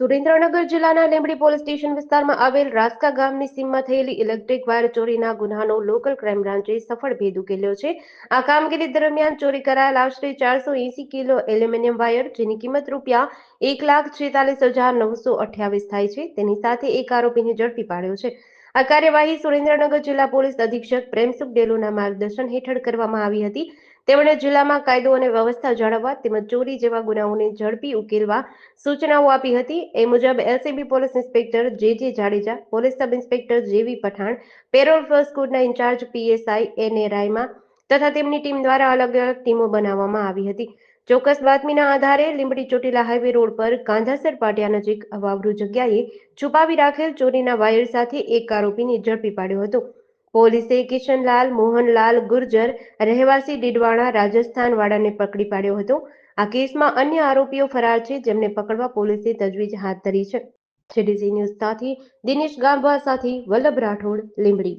સુરેન્દ્રનગર જિલ્લાના Limbdi police station વિસ્તારમાં આવેલ રાસ્કા ગામની સીમમાં થયેલી ઇલેક્ટ્રિક વાયર ચોરીના ગુનાનો લોકલ ક્રાઇમ બ્રાન્ચે સફળ ભેદ ઉકેલ્યો છે. આ કામગીરી દરમિયાન ચોરી કરાયેલ આશરે 480 કિલો એલ્યુમિનિયમ વાયર, જેની કિંમત રૂપિયા 1,46,928 થાય છે, તેની સાથે એક આરોપીને ઝડપી પાડ્યો છે. આ કાર્યવાહી સુરેન્દ્રનગર જિલ્લા પોલીસ અધિક્ષક પ્રેમસુખ ડેલુના માર્ગદર્શન હેઠળ કરવામાં આવી હતી. તેમણે જિલ્લામાં કાયદો અને વ્યવસ્થા જાળવવા તેમજ ચોરી જેવા ગુનાઓને ઝડપી ઉકેલવા સૂચનાઓ આપી હતી. એ મુજબ એલસીબી પોલીસ ઇન્સ્પેક્ટર જે જાડેજા, પોલીસ સબ ઇન્સ્પેક્ટર જેવી પઠાણ, પેરોલ સ્કોડના ઇન્ચાર્જ પીએસઆઈ એને રાયમા તથા તેમની ટીમ દ્વારા અલગ અલગ ટીમો બનાવવામાં આવી હતી. ચોક્કસ બાતમીના આધારે લીંબડી ચોટીલા હાઈવે રોડ પર કાંધાસર પાટિયા નજીક અવાવરૂ જગ્યાએ છુપાવી રાખેલ ચોરીના વાયર સાથે એક આરોપીને ઝડપી પાડ્યો હતો. પોલીસે કિશનલાલ મોહનલાલ ગુર્જર, રહેવાસી ડીડવાણા, રાજસ્થાન વાળાને પકડી પાડ્યો હતો. આ કેસમાં અન્ય આરોપીઓ ફરાર છે, જેમને પકડવા પોલીસે તજવીજ હાથ ધરી છે. જેડીસી ન્યૂઝ સાથે દિનેશ ગામવા સાથે વલ્લભ રાઠોડ, લીંબડી.